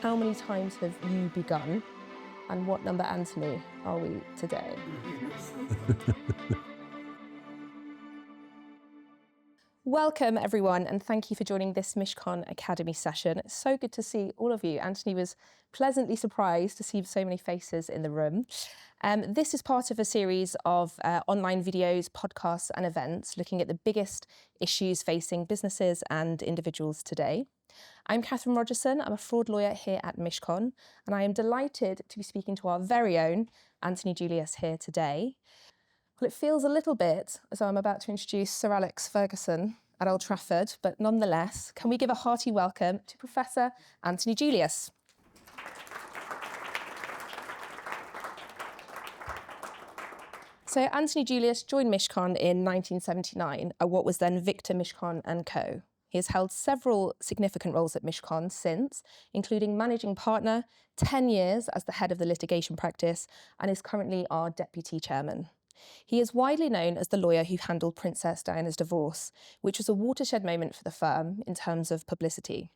How many times have you begun? And what number, Anthony, are we today? Welcome, everyone, and thank you for joining this Mishcon Academy session. It's so good to see all of you. Anthony was pleasantly surprised to see so many faces in the room. This is part of a series of online videos, podcasts and events looking at the biggest issues facing businesses and individuals today. I'm Catherine Rogerson. I'm a fraud lawyer here at Mishcon, and I am delighted to be speaking to our very own Anthony Julius here today. Well, it feels a little bit as though I'm about to introduce Sir Alex Ferguson at Old Trafford, but nonetheless, can we give a hearty welcome to Professor Anthony Julius? So Anthony Julius joined Mishcon in 1979 at what was then Victor Mishcon & Co. He has held several significant roles at Mishcon since, including managing partner, 10 years as the head of the litigation practice, and is currently our deputy chairman. He is widely known as the lawyer who handled Princess Diana's divorce, which was a watershed moment for the firm in terms of publicity.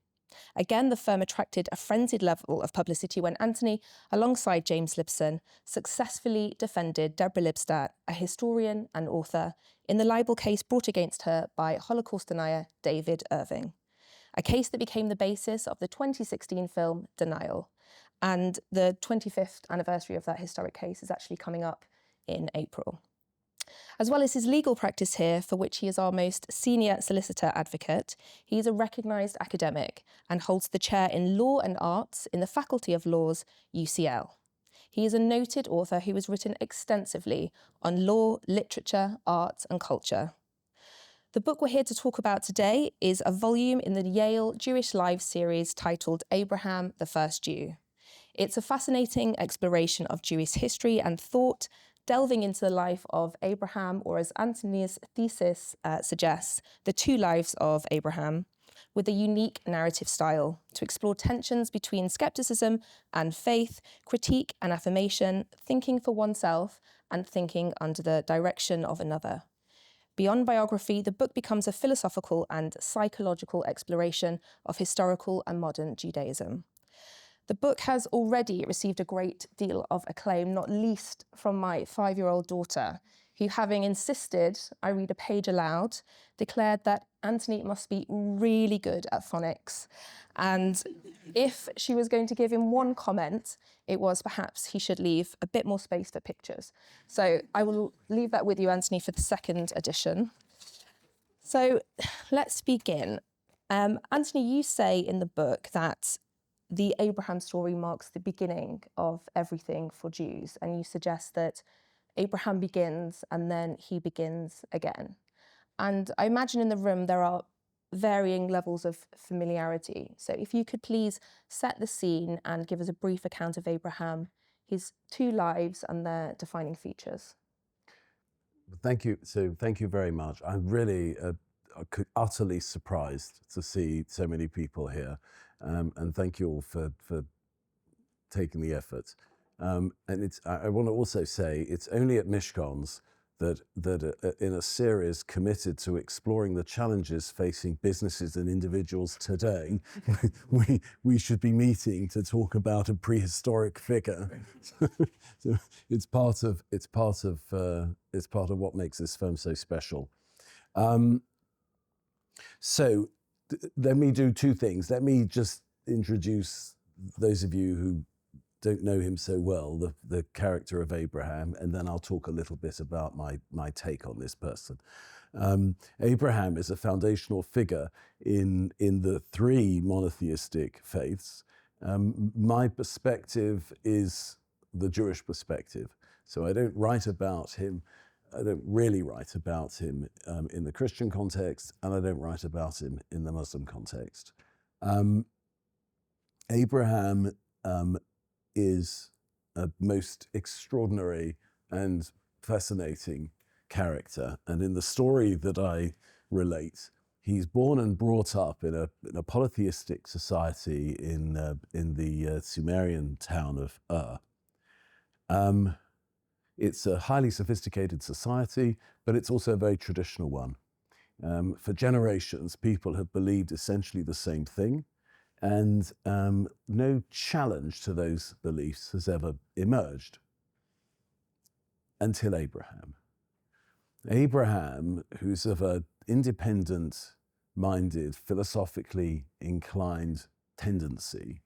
Again, the firm attracted a frenzied level of publicity when Anthony, alongside James Libson, successfully defended Deborah Lipstadt, a historian and author, in the libel case brought against her by Holocaust denier David Irving, a case that became the basis of the 2016 film Denial. And the 25th anniversary of that historic case is actually coming up in April. As well as his legal practice here, for which he is our most senior solicitor advocate, he is a recognised academic and holds the chair in Law and Arts in the Faculty of Law's UCL. He is a noted author who has written extensively on law, literature, art and culture. The book we're here to talk about today is a volume in the Yale Jewish Lives series titled Abraham, the First Jew. It's a fascinating exploration of Jewish history and thought, delving into the life of Abraham, or as Anthony's thesis suggests, the two lives of Abraham, with a unique narrative style to explore tensions between scepticism and faith, critique and affirmation, thinking for oneself and thinking under the direction of another. Beyond biography, the book becomes a philosophical and psychological exploration of historical and modern Judaism. The book has already received a great deal of acclaim, not least from my 5-year-old daughter, who, having insisted I read a page aloud, declared that Anthony must be really good at phonics. And if she was going to give him one comment, it was perhaps he should leave a bit more space for pictures. So I will leave that with you, Anthony, for the second edition. So let's begin. Anthony, you say in the book that the Abraham story marks the beginning of everything for Jews, and you suggest that Abraham begins and then he begins again. And I imagine in the room there are varying levels of familiarity. So if you could please set the scene and give us a brief account of Abraham, his two lives and their defining features. Thank you. So thank you very much. I'm really utterly surprised to see so many people here. And thank you all for taking the effort. And I want to also say it's only at Mishcons that in a series committed to exploring the challenges facing businesses and individuals today, we should be meeting to talk about a prehistoric figure. So it's part of what makes this film so special. So let me do two things. Let me just introduce those of you who don't know him so well, the character of Abraham, and then I'll talk a little bit about my take on this person. Abraham is a foundational figure in the three monotheistic faiths. My perspective is the Jewish perspective, so I don't write about him. I don't really write about him in the Christian context, and I don't write about him in the Muslim context. Abraham is a most extraordinary and fascinating character, and in the story that I relate, he's born and brought up in a polytheistic society in the Sumerian town of Ur. It's a highly sophisticated society, but it's also a very traditional one. For generations, people have believed essentially the same thing, and no challenge to those beliefs has ever emerged until Abraham. Abraham, who's of an independent-minded, philosophically inclined tendency,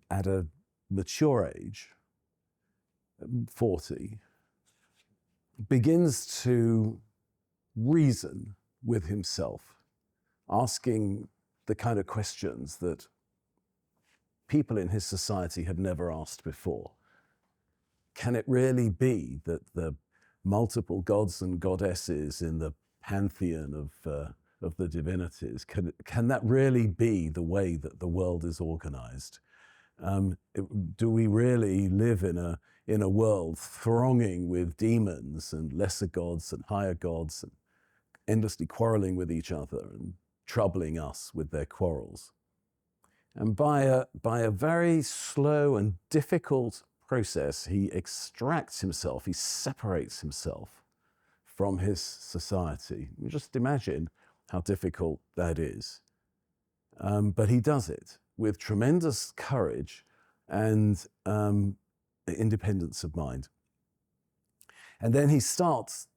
at a mature age, 40, begins to reason with himself, asking the kind of questions that people in his society have never asked before. Can it really be that the multiple gods and goddesses in the pantheon of the divinities, can that really be the way that the world is organized? Do we really live in a world thronging with demons and lesser gods and higher gods, and endlessly quarreling with each other and troubling us with their quarrels? And by a very slow and difficult process, he extracts himself, he separates himself from his society. You just imagine how difficult that is. But he does it with tremendous courage and independence of mind. And then he starts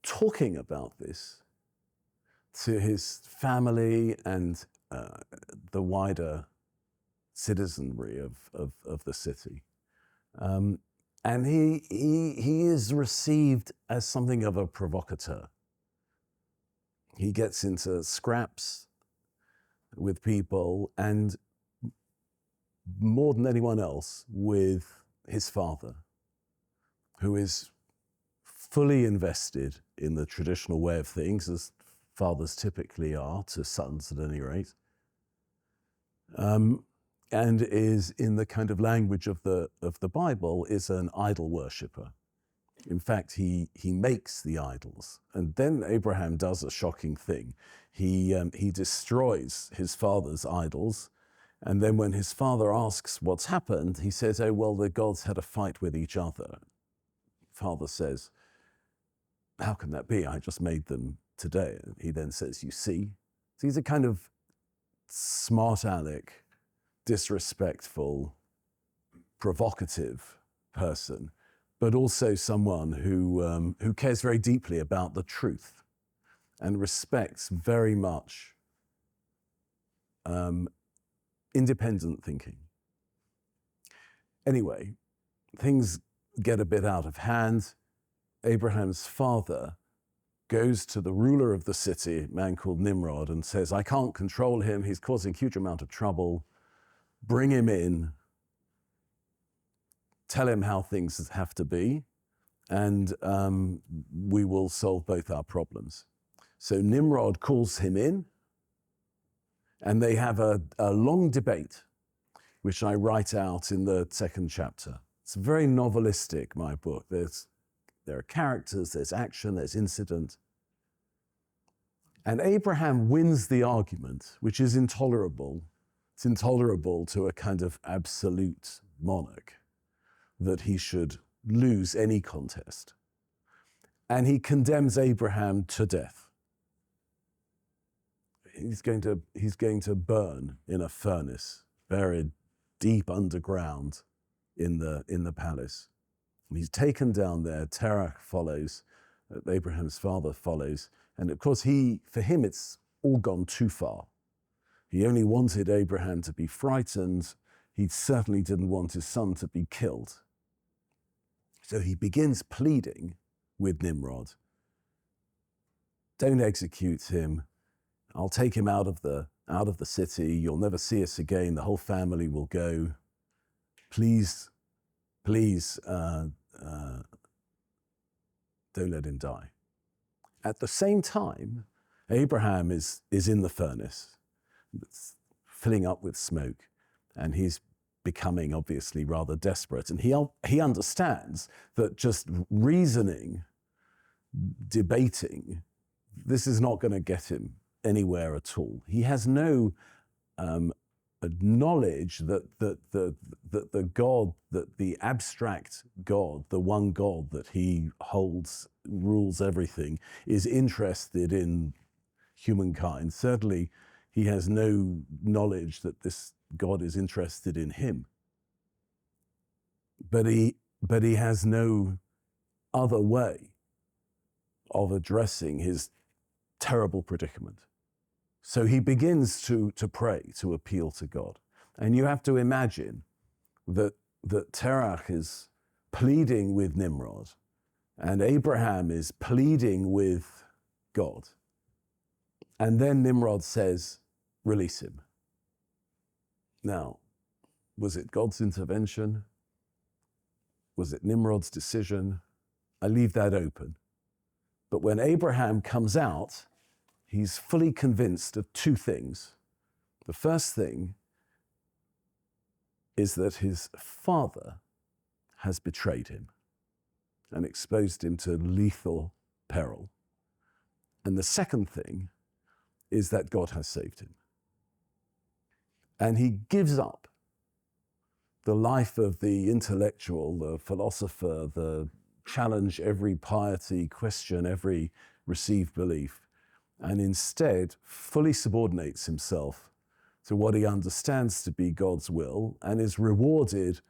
talking about this to his family and the wider citizenry of the city. And he is received as something of a provocateur. He gets into scraps with people, and more than anyone else, with his father, who is fully invested in the traditional way of things, as fathers typically are to sons at any rate, and is, in the kind of language of the Bible, is an idol worshipper. In fact, he makes the idols. And then Abraham does a shocking thing. He destroys his father's idols. And then when his father asks what's happened, he says, oh, well, the gods had a fight with each other. Father says, how can that be? I just made them today. And he then says, you see? So he's a kind of smart aleck, disrespectful, provocative person, but also someone who cares very deeply about the truth and respects very much independent thinking. Anyway, things get a bit out of hand. Abraham's father goes to the ruler of the city, a man called Nimrod, and says, I can't control him. He's causing a huge amount of trouble. Bring him in. Tell him how things have to be, and we will solve both our problems. So Nimrod calls him in, and they have a long debate, which I write out in the second chapter. It's very novelistic, my book. There are characters, there's action, there's incident. And Abraham wins the argument, which is intolerable. It's intolerable to a kind of absolute monarch that he should lose any contest. And he condemns Abraham to death. He's going to burn in a furnace, buried deep underground in the palace. And he's taken down there. Terah follows, Abraham's father follows. And of course, for him, it's all gone too far. He only wanted Abraham to be frightened. He certainly didn't want his son to be killed. So he begins pleading with Nimrod. Don't execute him. I'll take him out of the city. You'll never see us again. The whole family will go. Please, don't let him die. At the same time, Abraham is in the furnace. It's filling up with smoke, and he's becoming obviously rather desperate. And he understands that just reasoning, debating, this is not going to get him anywhere at all. He has no knowledge that the God, that the abstract God, the one God that he holds, rules everything, is interested in humankind. Certainly He has no knowledge that this God is interested in him. But he has no other way of addressing his terrible predicament. So he begins to pray, to appeal to God. And you have to imagine that Terach is pleading with Nimrod, and Abraham is pleading with God. And then Nimrod says, release him. Now, was it God's intervention? Was it Nimrod's decision? I leave that open. But when Abraham comes out, he's fully convinced of two things. The first thing is that his father has betrayed him and exposed him to lethal peril. And the second thing is that God has saved him. And he gives up the life of the intellectual, the philosopher, the challenge every piety, question every received belief, and instead fully subordinates himself to what he understands to be God's will, and is rewarded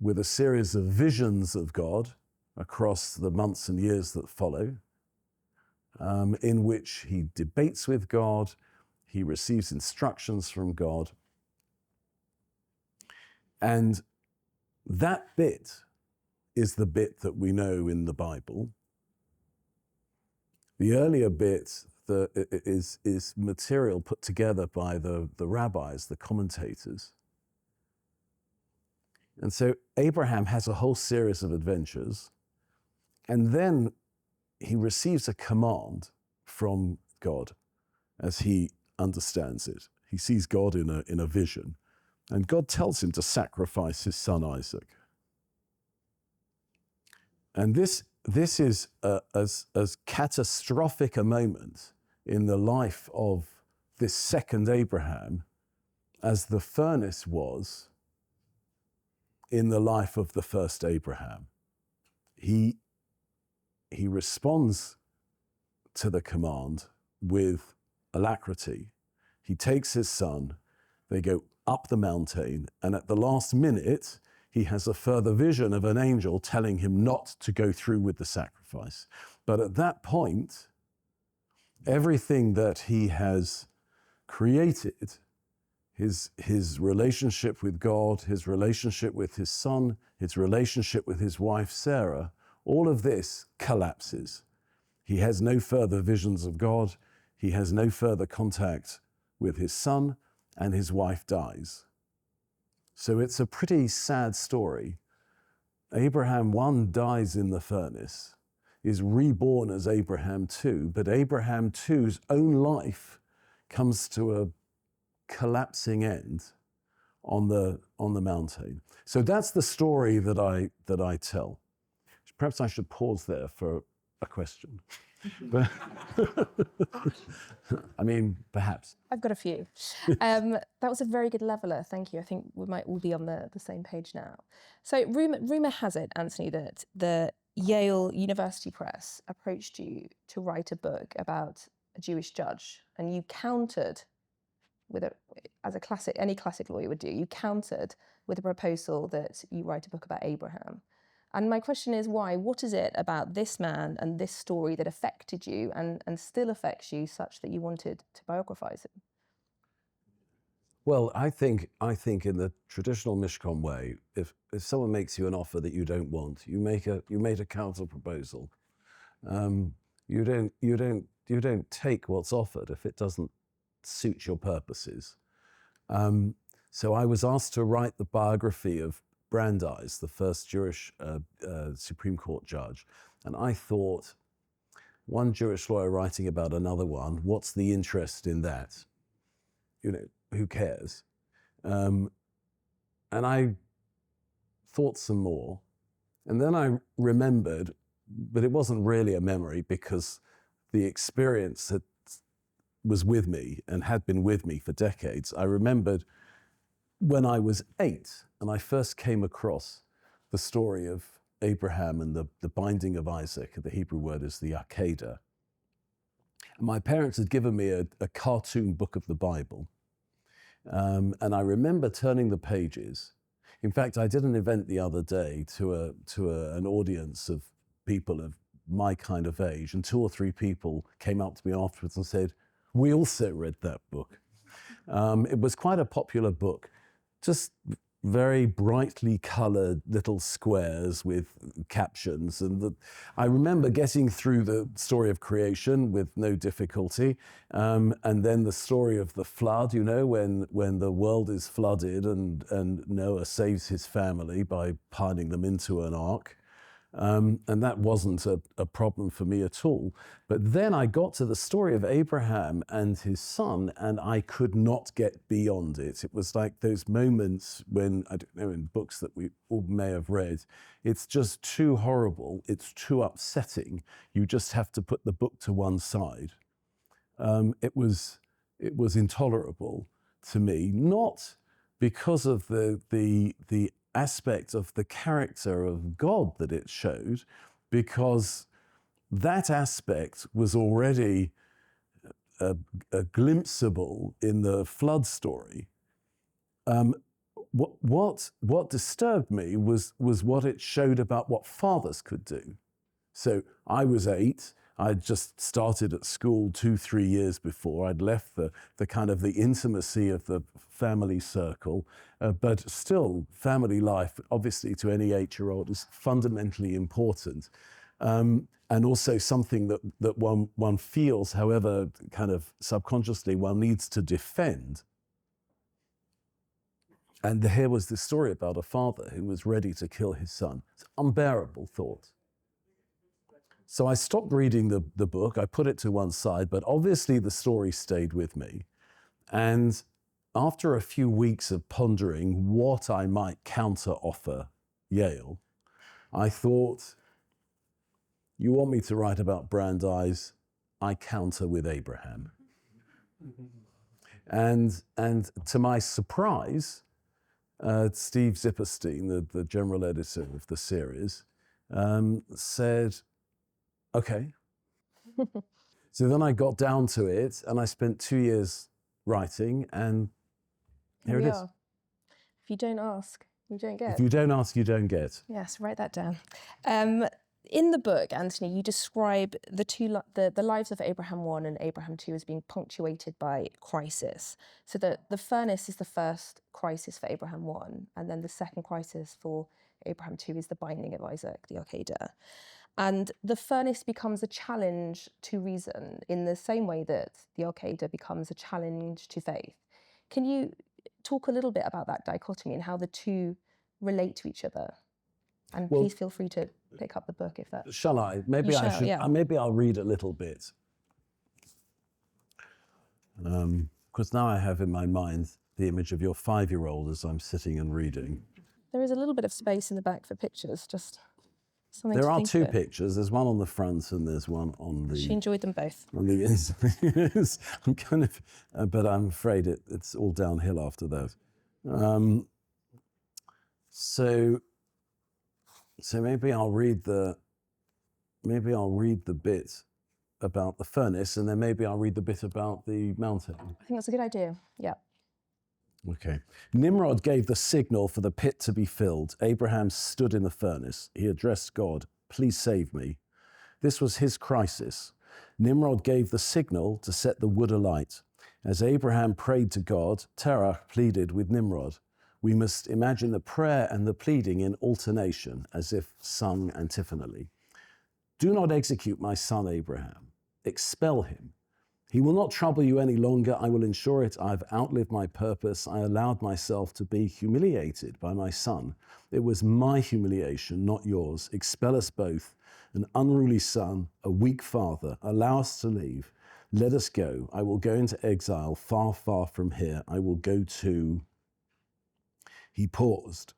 with a series of visions of God across the months and years that follow, in which he debates with God, he receives instructions from God. And that bit is the bit that we know in the Bible. The earlier bit that is material put together by the rabbis, the commentators. And so Abraham has a whole series of adventures, and then he receives a command from God as he understands it. He sees God in a vision, and God tells him to sacrifice his son Isaac. And this is as catastrophic a moment in the life of this second Abraham as the furnace was in the life of the first Abraham. He responds to the command with alacrity. He takes his son, they go up the mountain, and at the last minute, he has a further vision of an angel telling him not to go through with the sacrifice. But at that point, everything that he has created, his relationship with God, his relationship with his son, his relationship with his wife Sarah, all of this collapses. He has no further visions of God. He has no further contact with his son, and his wife dies. So it's a pretty sad story. Abraham 1 dies in the furnace, is reborn as Abraham 2, but Abraham 2's own life comes to a collapsing end on the mountain. So that's the story that I tell. Perhaps I should pause there for a question. But I mean, perhaps. I've got a few. That was a very good leveler, thank you. I think we might all be on the same page now. So rumour has it, Anthony, that the Yale University Press approached you to write a book about a Jewish judge, and you countered with any classic lawyer would do, you countered with a proposal that you write a book about Abraham. And my question is why? What is it about this man and this story that affected you and still affects you such that you wanted to biographize him? Well, I think in the traditional Mishcon way, if someone makes you an offer that you don't want, you make a counter proposal. You don't take what's offered if it doesn't suit your purposes. So I was asked to write the biography of Brandeis, the first Jewish Supreme Court judge. And I thought, one Jewish lawyer writing about another one, what's the interest in that? You know, who cares? And I thought some more. And then I remembered, but it wasn't really a memory because the experience was with me and had been with me for decades. I remembered when I was 8 and I first came across the story of Abraham and the binding of Isaac. The Hebrew word is the Akedah. My parents had given me a cartoon book of the Bible. And I remember turning the pages. In fact, I did an event the other day to an audience of people of my kind of age, and 2 or 3 people came up to me afterwards and said, "We also read that book." It was quite a popular book, just very brightly coloured little squares with captions. And I remember getting through the story of creation with no difficulty. And then the story of the flood, you know, when the world is flooded and Noah saves his family by piling them into an ark. And that wasn't a problem for me at all. But then I got to the story of Abraham and his son, and I could not get beyond it. It was like those moments when, I don't know, in books that we all may have read, it's just too horrible, it's too upsetting. You just have to put the book to one side. It was intolerable to me, not because of the aspect of the character of God that it showed, because that aspect was already a glimpseable in the flood story. What disturbed me was what it showed about what fathers could do. So I was 8. I'd just started at school 2-3 years before. I'd left the kind of the intimacy of the family circle, but still family life, obviously to any 8-year-old, is fundamentally important. And also something that one feels, however kind of subconsciously, one needs to defend. And here was this story about a father who was ready to kill his son. It's an unbearable thought. So I stopped reading the book, I put it to one side, but obviously the story stayed with me. And after a few weeks of pondering what I might counter-offer Yale, I thought, you want me to write about Brandeis? I counter with Abraham. And to my surprise, Steve Zipperstein, the general editor of the series, said, okay. So then I got down to it and I spent 2 years writing, and here it is. If you don't ask, you don't get. If you don't ask, you don't get. Yes, write that down. In the book, Anthony, you describe the lives of Abraham 1 and Abraham 2 as being punctuated by crisis. So the furnace is the first crisis for Abraham 1, and then the second crisis for Abraham 2 is the binding of Isaac, the Akedah. And the furnace becomes a challenge to reason in the same way that the Akedah becomes a challenge to faith. Can you talk a little bit about that dichotomy and how the two relate to each other? And please feel free to pick up the book if that. Shall I? Maybe I should. Yeah. Maybe I'll read a little bit. Because now I have in my mind the image of your 5-year-old as I'm sitting and reading. There is a little bit of space in the back for pictures, just something there to are think 2 of. Pictures. There's one on the front and there's one on the... She enjoyed them both. On the inside. I'm kind of... but I'm afraid it's all downhill after that. So maybe I'll read the bit about the furnace, and then maybe I'll read the bit about the mountain. I think that's a good idea. Yeah. Okay. Nimrod gave the signal for the pit to be filled. Abraham stood in the furnace. He addressed God, "Please save me." This was his crisis. Nimrod gave the signal to set the wood alight. As Abraham prayed to God, Terach pleaded with Nimrod. We must imagine the prayer and the pleading in alternation, as if sung antiphonally. Do not execute my son Abraham. Expel him. He will not trouble you any longer. I will ensure it. I've outlived my purpose. I allowed myself to be humiliated by my son. It was my humiliation, not yours. Expel us both. An unruly son, a weak father. Allow us to leave. Let us go. I will go into exile, far, far from here. I will go to... He paused.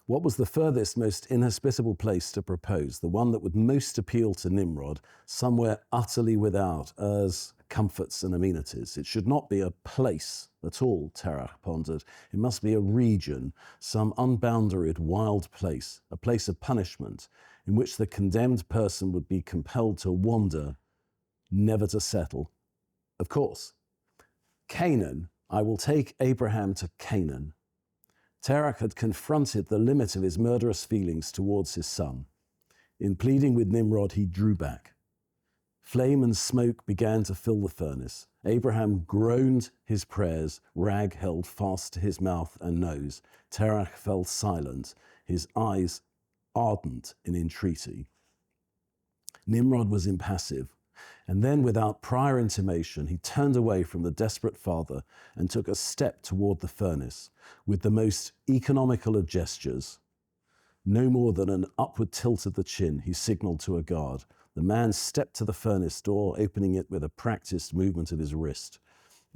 What was the furthest, most inhospitable place to propose? The one that would most appeal to Nimrod, somewhere utterly without Ur's comforts and amenities. It should not be a place at all, Terach pondered. It must be a region, some unboundaried wild place, a place of punishment in which the condemned person would be compelled to wander, never to settle. of course. Canaan, I will take Abraham to Canaan. Terach had confronted the limit of his murderous feelings towards his son. In pleading with Nimrod, he drew back. Flame and smoke began to fill the furnace. Abraham groaned his prayers, rag held fast to his mouth and nose. Terach fell silent, his eyes ardent in entreaty. Nimrod was impassive, and then without prior intimation, he turned away from the desperate father and took a step toward the furnace with the most economical of gestures. No more than an upward tilt of the chin, he signaled to a guard. The man stepped to the furnace door, opening it with a practiced movement of his wrist.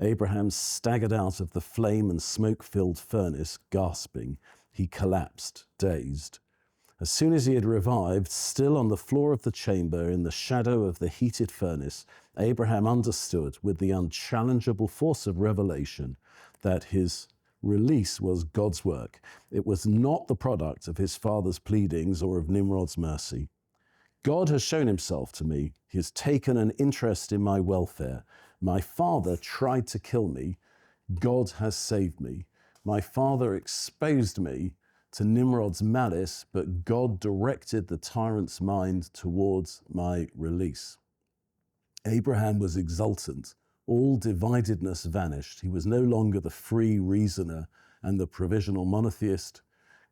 Abraham staggered out of the flame and smoke-filled furnace, gasping. He collapsed, dazed. As soon as he had revived, still on the floor of the chamber, in the shadow of the heated furnace, Abraham understood with the unchallengeable force of revelation that his release was God's work. It was not the product of his father's pleadings or of Nimrod's mercy. God has shown himself to me. He has taken an interest in my welfare. My father tried to kill me. God has saved me. My father exposed me to Nimrod's malice, but God directed the tyrant's mind towards my release. Abraham was exultant. All dividedness vanished. He was no longer the free reasoner and the provisional monotheist.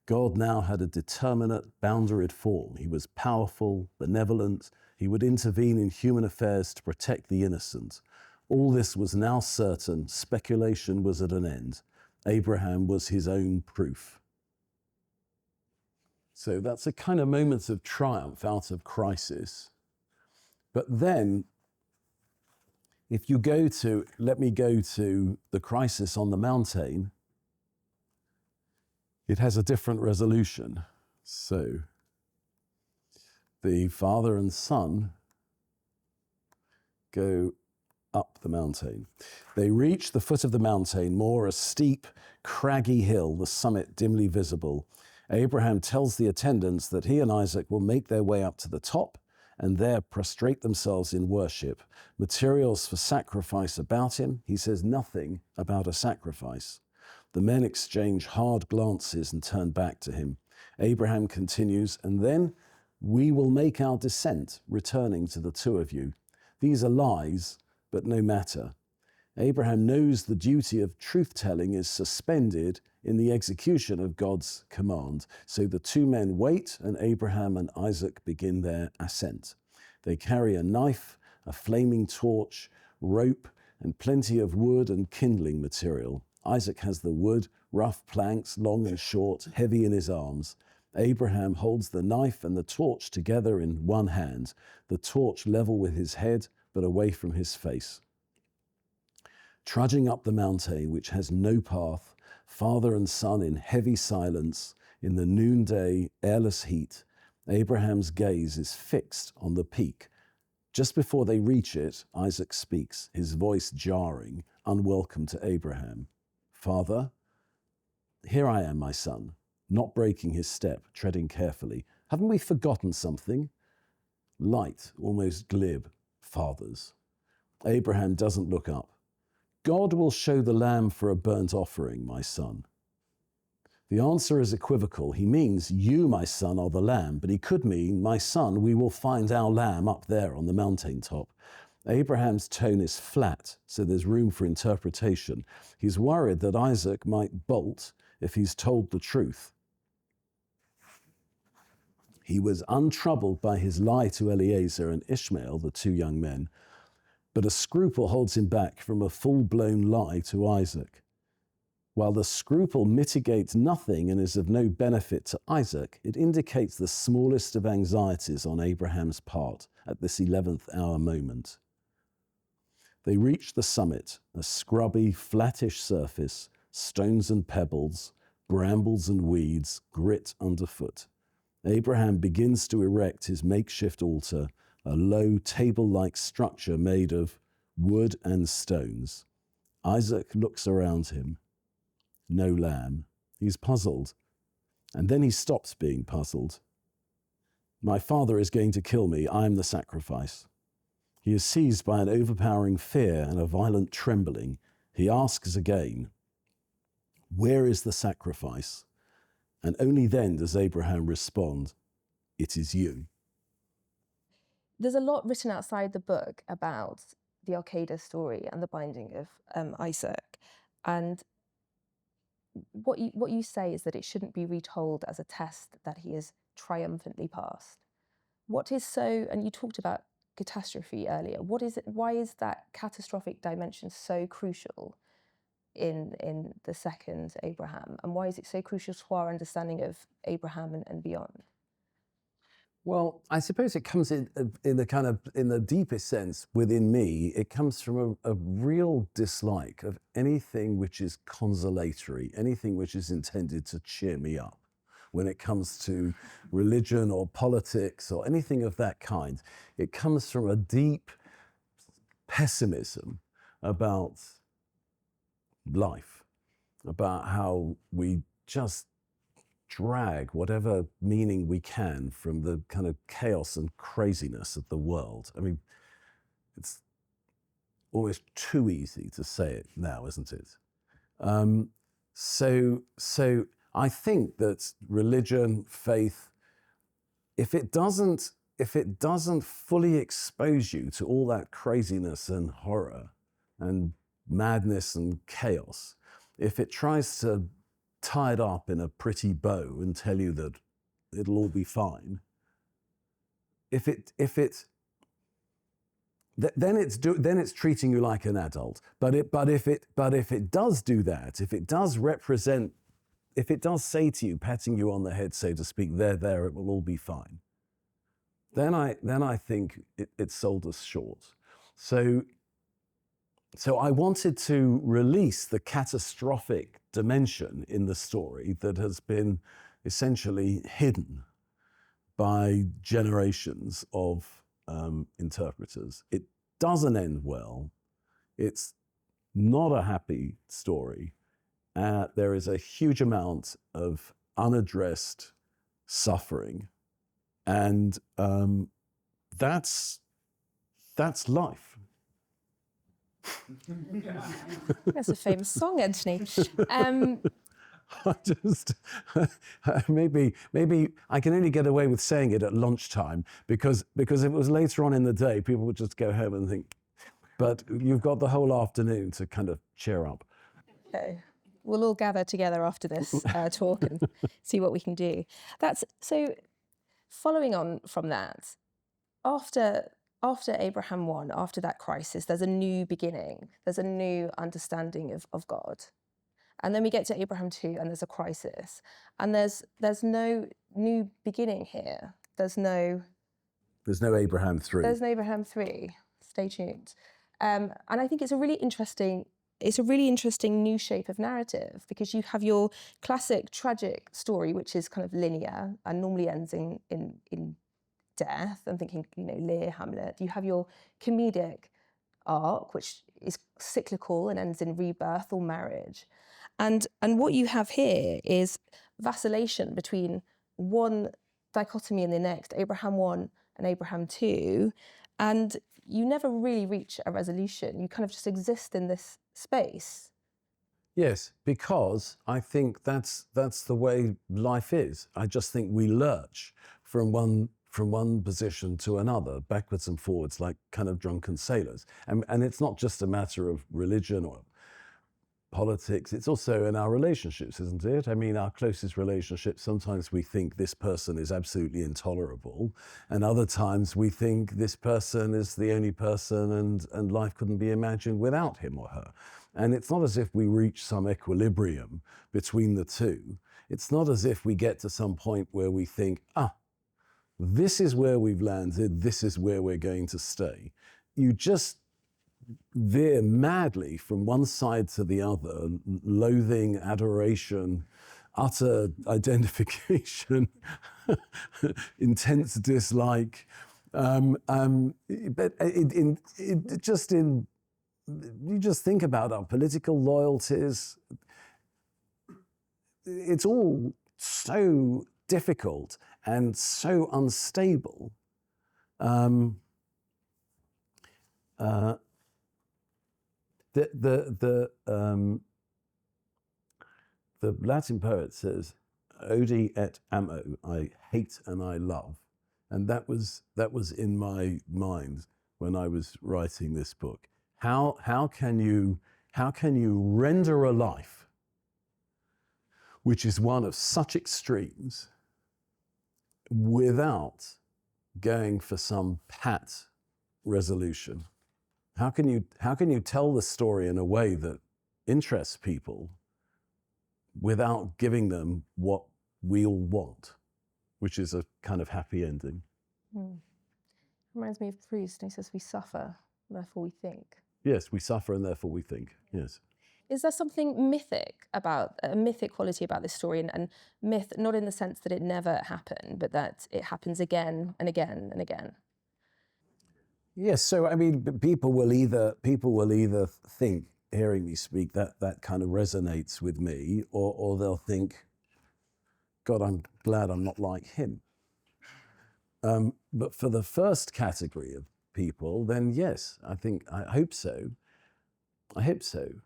God now had a determinate, boundaried form. He was powerful, benevolent. He would intervene in human affairs to protect the innocent. All this was now certain. Speculation was at an end. Abraham was his own proof. So that's a kind of moment of triumph out of crisis. But then, if you let me go to the crisis on the mountain, it has a different resolution. So the father and son go up the mountain. They reach the foot of the mountain, more a steep, craggy hill, the summit dimly visible. Abraham tells the attendants that he and Isaac will make their way up to the top and there prostrate themselves in worship. Materials for sacrifice about him. He says nothing about a sacrifice. The men exchange hard glances and turn back to him. Abraham continues, and then we will make our descent, returning to the two of you. These are lies, but no matter. Abraham knows the duty of truth-telling is suspended in the execution of God's command. So the two men wait, and Abraham and Isaac begin their ascent. They carry a knife, a flaming torch, rope, and plenty of wood and kindling material. Isaac has the wood, rough planks, long and short, heavy in his arms. Abraham holds the knife and the torch together in one hand, the torch level with his head, but away from his face. Trudging up the mountain, which has no path, father and son in heavy silence, in the noonday, airless heat, Abraham's gaze is fixed on the peak. Just before they reach it, Isaac speaks, his voice jarring, unwelcome to Abraham. Father, here I am, my son, not breaking his step, treading carefully. Haven't we forgotten something? Light, almost glib, fathers. Abraham doesn't look up. God will show the lamb for a burnt offering, my son. The answer is equivocal. He means, you, my son, are the lamb, but he could mean, my son, we will find our lamb up there on the mountaintop. Abraham's tone is flat, so there's room for interpretation. He's worried that Isaac might bolt if he's told the truth. He was untroubled by his lie to Eliezer and Ishmael, the two young men, but a scruple holds him back from a full-blown lie to Isaac. While the scruple mitigates nothing and is of no benefit to Isaac, it indicates the smallest of anxieties on Abraham's part at this 11th hour moment. They reach the summit, a scrubby, flattish surface, stones and pebbles, brambles and weeds, grit underfoot. Abraham begins to erect his makeshift altar, a low table-like structure made of wood and stones. Isaac looks around him. No lamb. He's puzzled. And then he stops being puzzled. My father is going to kill me. I'm the sacrifice. He is seized by an overpowering fear and a violent trembling. He asks again, "Where is the sacrifice?" And only then does Abraham respond, "It is you." There's a lot written outside the book about the Akedah story and the binding of Isaac. And what you say is that it shouldn't be retold as a test that he has triumphantly passed. What is so, and you talked about catastrophe earlier, what is it, why is that catastrophic dimension so crucial in the second Abraham? And why is it so crucial to our understanding of Abraham and beyond? Well, I suppose it comes in the deepest sense within me, it comes from a real dislike of anything which is consolatory, anything which is intended to cheer me up. When it comes to religion or politics or anything of that kind, it comes from a deep pessimism about life, about how we just drag whatever meaning we can from the kind of chaos and craziness of the world. I mean, it's almost too easy to say it now, isn't it? So I think that religion, faith, if it doesn't fully expose you to all that craziness and horror and madness and chaos, if it tries to tie it up in a pretty bow and tell you that it'll all be fine, then it's treating you like an adult. But if it does do that, if it does represent, if it does say to you, patting you on the head, so to speak, there, it will all be fine, then I think it sold us short. So I wanted to release the catastrophic dimension in the story that has been essentially hidden by generations of interpreters. It doesn't end well. It's not a happy story. There is a huge amount of unaddressed suffering, and that's life. That's a famous song, Anthony. Maybe I can only get away with saying it at lunchtime because if it was later on in the day, people would just go home and think. But you've got the whole afternoon to kind of cheer up. Okay. We'll all gather together after this talk and see what we can do. So following on from that, after Abraham 1, after that crisis, there's a new beginning. There's a new understanding of God. And then we get to Abraham 2 and there's a crisis. And there's no new beginning here. There's no Abraham 3. There's no Abraham 3. Stay tuned. And I think it's a really interesting new shape of narrative, because you have your classic tragic story, which is kind of linear and normally ends in death. I'm thinking, Lear, Hamlet. You have your comedic arc, which is cyclical and ends in rebirth or marriage. And what you have here is vacillation between one dichotomy and the next, Abraham 1 and Abraham 2, and you never really reach a resolution. You kind of just exist in this space. Yes, because I think that's the way life is. I just think we lurch from one position to another, backwards and forwards, like kind of drunken sailors. And it's not just a matter of religion or politics, it's also in our relationships, isn't it? I mean, our closest relationships, sometimes we think this person is absolutely intolerable, and other times we think this person is the only person and life couldn't be imagined without him or her. And it's not as if we reach some equilibrium between the two. It's not as if we get to some point where we think, this is where we've landed, this is where we're going to stay. You just veer madly from one side to the other, loathing, adoration, utter identification, intense dislike. But you just think about our political loyalties. It's all so difficult and so unstable. uh, the Latin poet says, "Odi et amo," I hate and I love, and that was in my mind when I was writing this book. How can you render a life which is one of such extremes without going for some pat resolution? How can you tell the story in a way that interests people without giving them what we all want, which is a kind of happy ending? Reminds me of Proust, and he says we suffer, therefore we think. Yes, we suffer and therefore we think, yes. Is there something mythic about, a mythic quality about this story, and myth not in the sense that it never happened, but that it happens again and again and again? Yes, so I mean, people will either think, hearing me speak, that kind of resonates with me, or they'll think, God, I'm glad I'm not like him. But for the first category of people, then yes, I hope so. I hope so.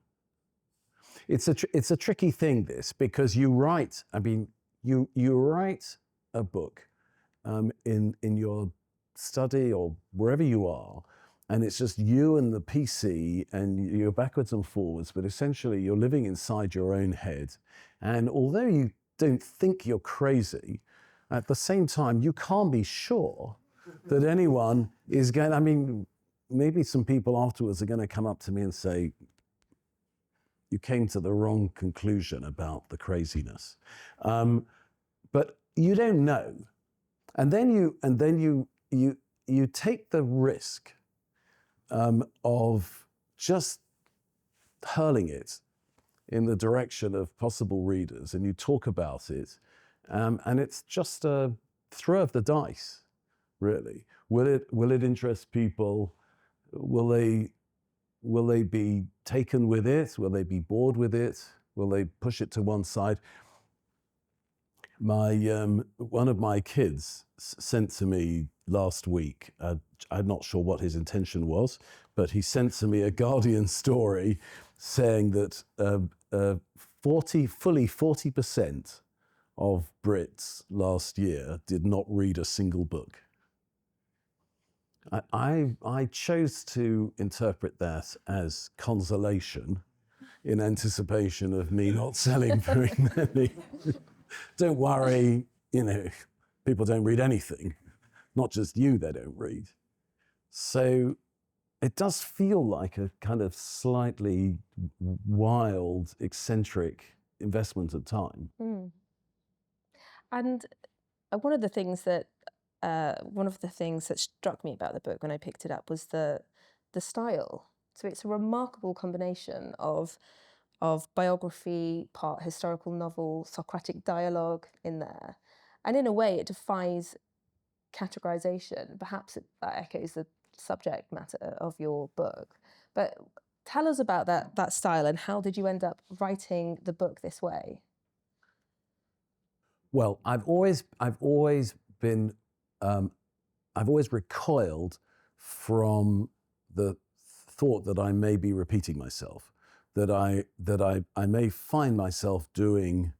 It's a tricky thing, this, because you write a book in your study or wherever you are, and it's just you and the PC, and you're backwards and forwards, but essentially you're living inside your own head. And although you don't think you're crazy, at the same time, you can't be sure that anyone is going, I mean, maybe some people afterwards are going to come up to me and say, you came to the wrong conclusion about the craziness. But you don't know. And then you take the risk of just hurling it in the direction of possible readers, and you talk about it, and it's just a throw of the dice, really. Will it interest people? Will they be taken with it? Will they be bored with it? Will they push it to one side? One of my kids sent to me last week, I'm not sure what his intention was, but he sent to me a Guardian story saying that fully 40% of Brits last year did not read a single book. I chose to interpret that as consolation in anticipation of me not selling very many. Don't worry, people don't read anything. Not just you, they don't read. So it does feel like a kind of slightly wild, eccentric investment of time. And one of the things that struck me about the book when I picked it up was the style. So it's a remarkable combination of biography, part historical novel, Socratic dialogue in there. And in a way, it defies categorization. Perhaps that echoes the subject matter of your book. But tell us about that style, and how did you end up writing the book this way? Well, I've always recoiled from the thought that I may be repeating myself, that I may find myself doing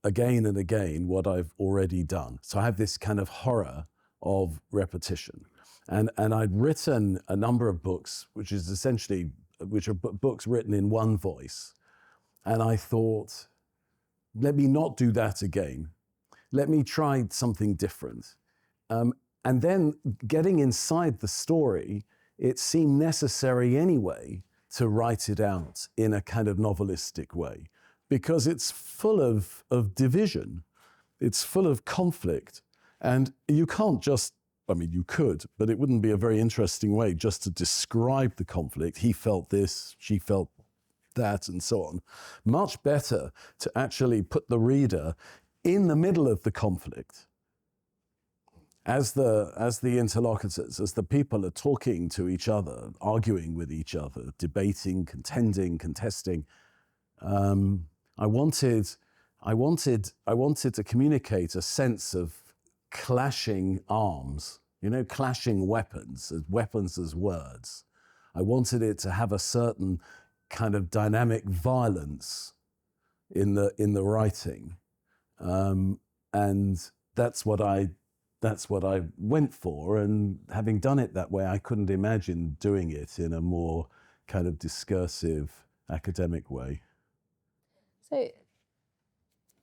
again and again what I've already done. So I have this kind of horror of repetition. And I'd written a number of books, which are books written in one voice. And I thought, let me not do that again. Let me try something different. And then getting inside the story, it seemed necessary anyway to write it out in a kind of novelistic way, because it's full of division. It's full of conflict. And you can't just, you could, but it wouldn't be a very interesting way just to describe the conflict. He felt this, she felt that, and so on. Much better to actually put the reader in the middle of the conflict as the interlocutors, as the people are talking to each other, arguing with each other, debating, contending, contesting. I wanted to communicate a sense of clashing arms clashing weapons as words. I wanted it to have a certain kind of dynamic violence in the writing, and that's what I went for. And having done it that way, I couldn't imagine doing it in a more kind of discursive, academic way. So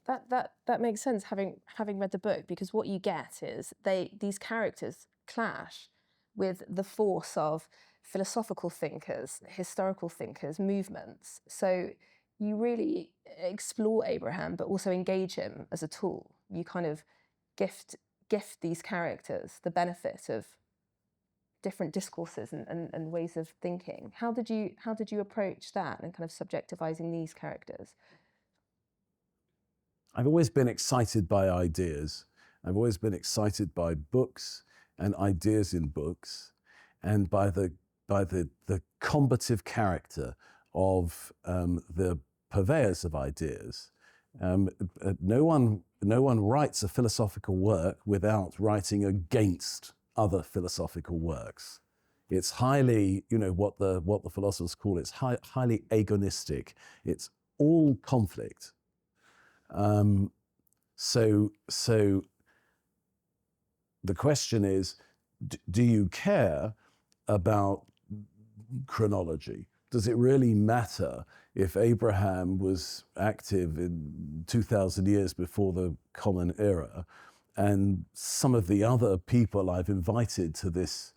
that makes sense, having read the book, because what you get is these characters clash with the force of philosophical thinkers, historical thinkers, movements. So you really explore Abraham, but also engage him as a tool. You kind of gift these characters the benefit of different discourses and ways of thinking. How did you approach that and kind of subjectivizing these characters? I've always been excited by ideas. I've always been excited by books and ideas in books, and by the combative character of the purveyors of ideas. No one writes a philosophical work without writing against other philosophical works. It's highly, what the philosophers call it's highly agonistic. It's all conflict. So the question is, do you care about chronology? Does it really matter if Abraham was active in 2,000 years before the Common Era, and some of the other people I've invited to this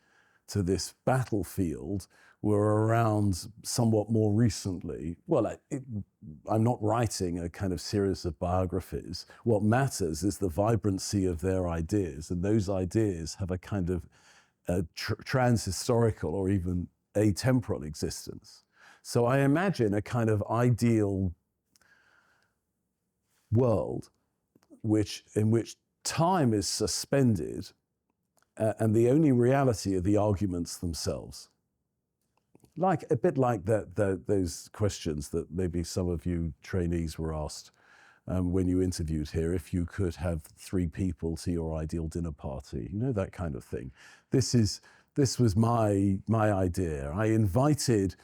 battlefield were around somewhat more recently? Well, I'm not writing a kind of series of biographies. What matters is the vibrancy of their ideas, and those ideas have a kind of trans-historical or even atemporal existence. So I imagine a kind of ideal world in which time is suspended, and the only reality are the arguments themselves. A bit like those questions that maybe some of you trainees were asked when you interviewed here, if you could have 3 people to your ideal dinner party, that kind of thing. This was my idea. I invited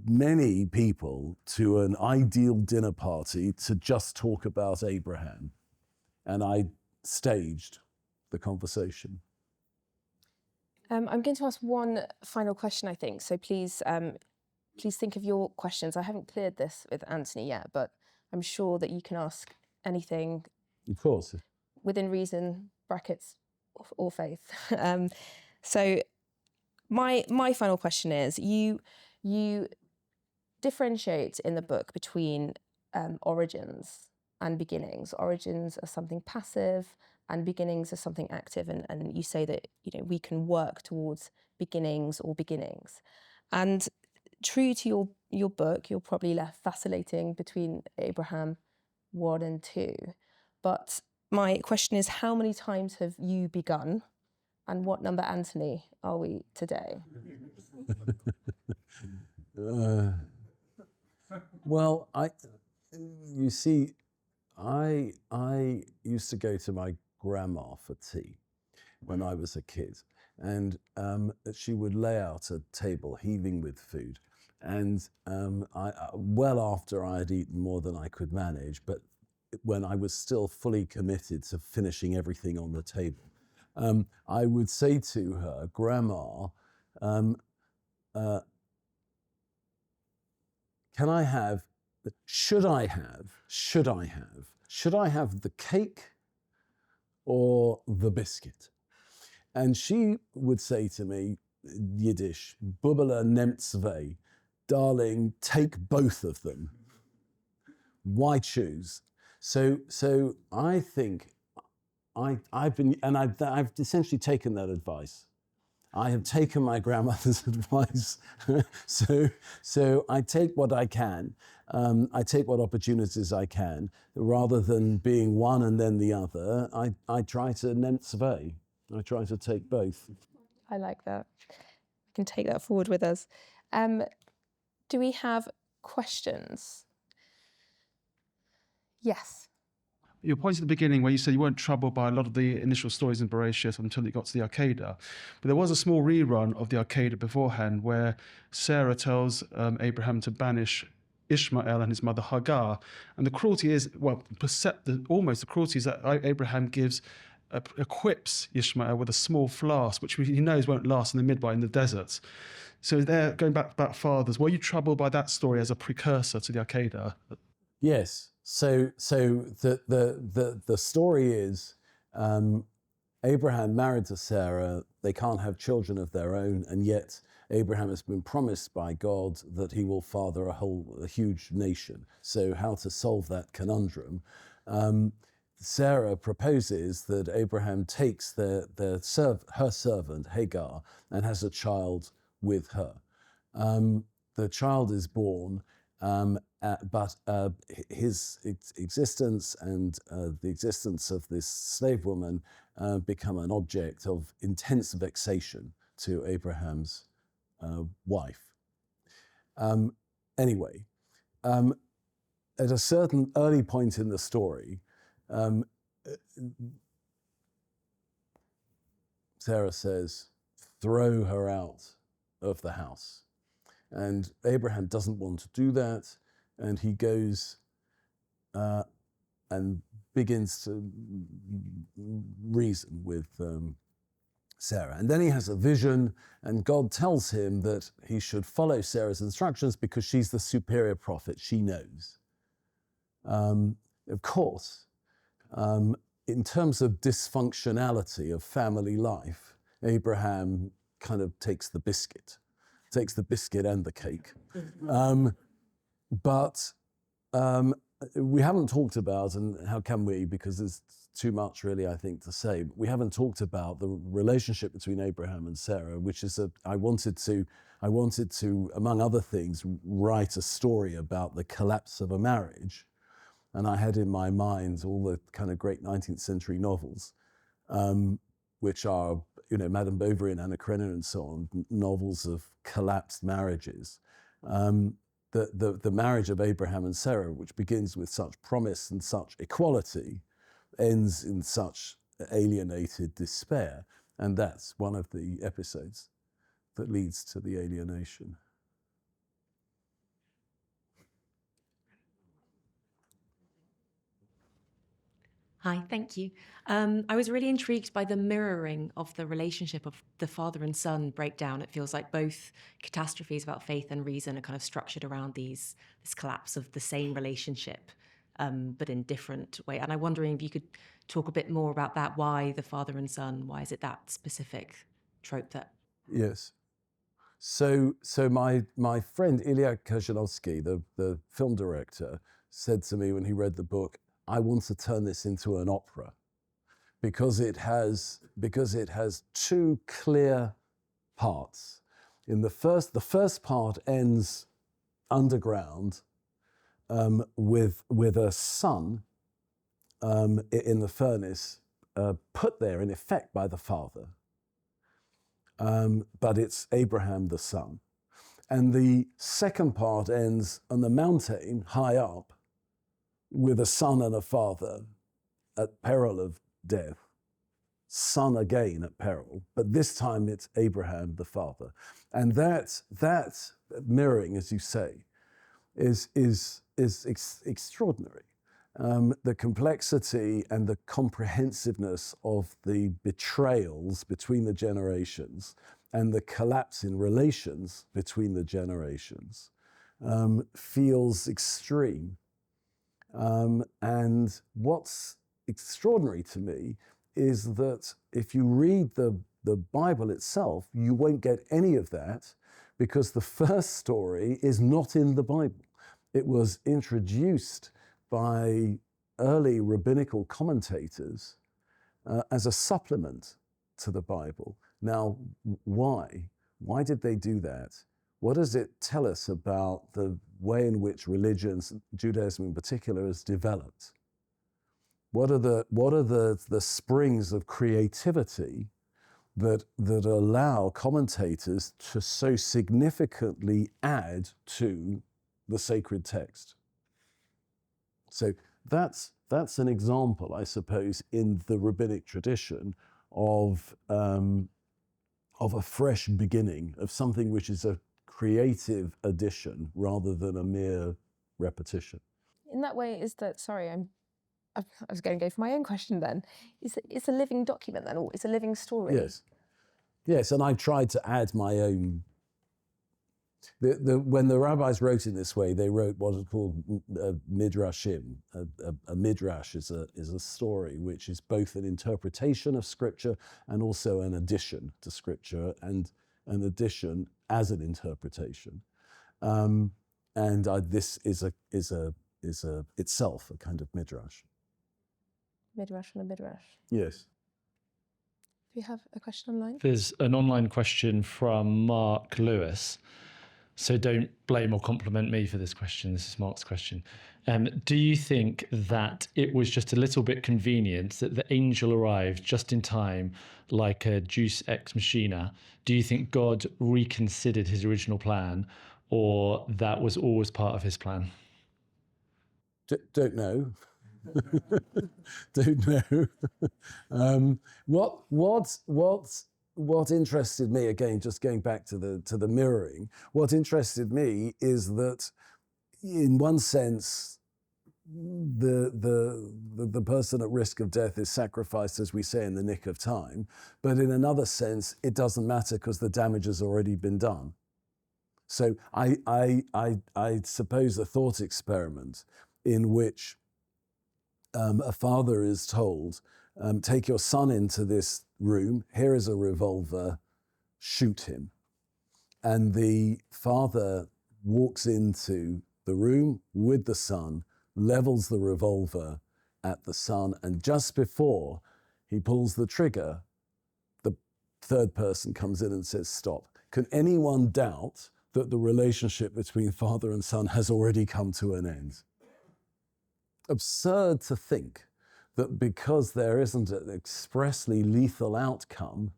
many people to an ideal dinner party to just talk about Abraham, and I staged the conversation. I'm going to ask one final question, I think. So please think of your questions. I haven't cleared this with Anthony yet, but I'm sure that you can ask anything. Of course. Within reason, brackets, or faith. So my final question is, you differentiate in the book between origins and beginnings. Origins are something passive, and beginnings are something active, and you say that we can work towards beginnings or beginnings. And true to your book, you're probably left vacillating between Abraham 1 and 2. But my question is, how many times have you begun, and what number, Anthony, are we today? Well, you see, I used to go to my grandma for tea when I was a kid, and she would lay out a table heaving with food, and well after I had eaten more than I could manage, but when I was still fully committed to finishing everything on the table, I would say to her, "Grandma, should I have the cake or the biscuit?" And she would say to me, Yiddish, "Bubala nehmt zwei," darling, take both of them. Why choose? So I think I've essentially taken that advice. I have taken my grandmother's advice. So I take what I can. I take what opportunities I can. Rather than being one and then the other, I try to nehmt zwei. I try to take both. I like that. We can take that forward with us. Do we have questions? Yes. your point at the beginning where you said you weren't troubled by a lot of the initial stories in Bereshit until you got to the Akedah. But there was a small rerun of the Akedah beforehand where Sarah tells Abraham to banish Ishmael and his mother Hagar. And the cruelty is, almost the cruelty is that Abraham equips Ishmael with a small flask, which he knows won't last in the midwife in the desert. So there, going back about fathers, were you troubled by that story as a precursor to the Akedah? Yes. So the story is Abraham married to Sarah. They can't have children of their own, and yet Abraham has been promised by God that he will father a huge nation. So how to solve that conundrum? Sarah proposes that Abraham takes her servant Hagar and has a child with her. The child is born, but his existence and the existence of this slave woman become an object of intense vexation to Abraham's wife. Anyway, at a certain early point in the story, Sarah says, "Throw her out of the house." And Abraham doesn't want to do that, and he goes and begins to reason with Sarah. And then he has a vision, and God tells him that he should follow Sarah's instructions because she's the superior prophet. She knows. Of course, in terms of dysfunctionality of family life, Abraham kind of takes the biscuit and the cake. But we haven't talked about, and how can we, because there's too much really, I think, to say, but we haven't talked about the relationship between Abraham and Sarah, which is I wanted to, among other things, write a story about the collapse of a marriage. And I had in my mind all the kind of great 19th century novels, which are, Madame Bovary and Anna Karenina and so on, novels of collapsed marriages. The marriage of Abraham and Sarah, which begins with such promise and such equality, ends in such alienated despair. And that's one of the episodes that leads to the alienation. Hi, thank you. I was really intrigued by the mirroring of the relationship of the father and son breakdown. It feels like both catastrophes about faith and reason are kind of structured around this collapse of the same relationship, but in different way. And I'm wondering if you could talk a bit more about that. Why the father and son? Why is it that specific trope that? Yes. So my friend Ilya Kozhanovsky, the film director, said to me when he read the book, "I want to turn this into an opera because it has two clear parts. The first part ends underground with a son in the furnace put there in effect by the father, but it's Abraham the son. And the second part ends on the mountain high up, with a son and a father at peril of death, son again at peril, but this time it's Abraham the father. And that mirroring, as you say, is extraordinary. The complexity and the comprehensiveness of the betrayals between the generations and the collapse in relations between the generations feels extreme. And what's extraordinary to me is that if you read the Bible itself, you won't get any of that because the first story is not in the Bible. It was introduced by early rabbinical commentators as a supplement to the Bible. Now, why? Why did they do that? What does it tell us about the way in which religions, Judaism in particular, has developed? What are the springs of creativity that allow commentators to so significantly add to the sacred text? So that's that's an example, I suppose, in the rabbinic tradition of a fresh beginning, of something which is a creative addition rather than a mere repetition. In that way, is that, sorry, I was going to go for my own question then. It's a living document then, or it's a living story? Yes. Yes, and I tried to add my own. When the rabbis wrote in this way, they wrote what is called midrashim. A midrash is a story which is both an interpretation of scripture and also an addition to scripture, and an addition as an interpretation. This is itself a kind of midrash. Midrash and a midrash. Yes. Do you have a question online? There's an online question from Mark Lewis. So don't blame or compliment me for this question. This is Mark's question. Do you think that it was just a little bit convenient that the angel arrived just in time, like a Deus ex machina? Do you think God reconsidered his original plan, or that was always part of his plan? Don't know. Don't know. What interested me, again, just going back to the mirroring, what interested me is that, in one sense, the person at risk of death is sacrificed, as we say, in the nick of time, but in another sense, it doesn't matter because the damage has already been done. So I suppose a thought experiment in which a father is told, take your son into this room, here is a revolver, shoot him. And the father walks into the room with the son, levels the revolver at the son, and just before he pulls the trigger, the third person comes in and says, stop. Can anyone doubt that the relationship between father and son has already come to an end? Absurd to think that because there isn't an expressly lethal outcome,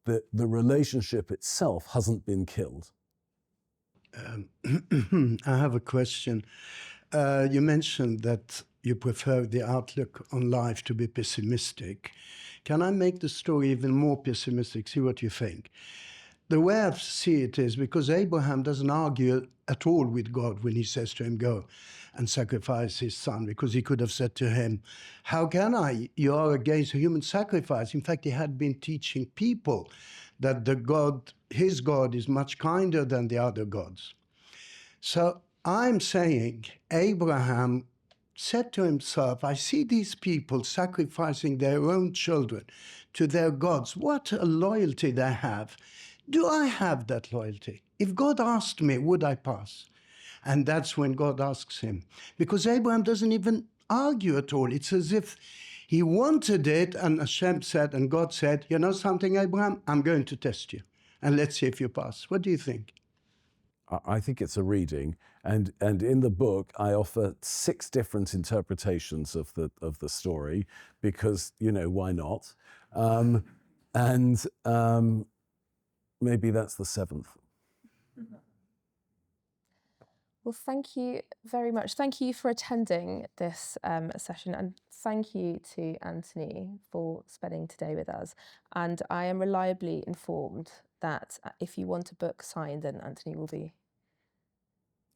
that the relationship itself hasn't been killed. I have a question. You mentioned that you prefer the outlook on life to be pessimistic. Can I make the story even more pessimistic? See what you think. The way I see it is because Abraham doesn't argue at all with God when he says to him, go and sacrifice his son, because he could have said to him, how can I? You are against human sacrifice. In fact, he had been teaching people that his God is much kinder than the other gods. So I'm saying Abraham said to himself, I see these people sacrificing their own children to their gods. What a loyalty they have. Do I have that loyalty? If God asked me, would I pass? And that's when God asks him. Because Abraham doesn't even argue at all. It's as if he wanted it, and Hashem said, and God said, you know something, Abraham? I'm going to test you. And let's see if you pass. What do you think? I think it's a reading, and in the book I offer 6 different interpretations of the story, because, you know, why not? Maybe that's the 7th. Well, thank you very much. Thank you for attending this session, and thank you to Anthony for spending today with us. And I am reliably informed that if you want a book signed, then Anthony will be.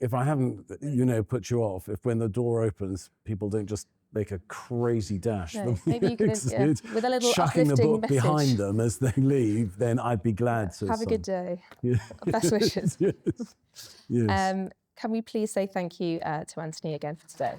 If I haven't, you know, put you off, if when the door opens, people don't just make a crazy dash No, from maybe you can, with a little chucking the uplifting book message behind them as they leave, then I'd be glad to. Have a good day. Yeah. Best wishes. Yes. Yes. Can we please say thank you to Anthony again for today?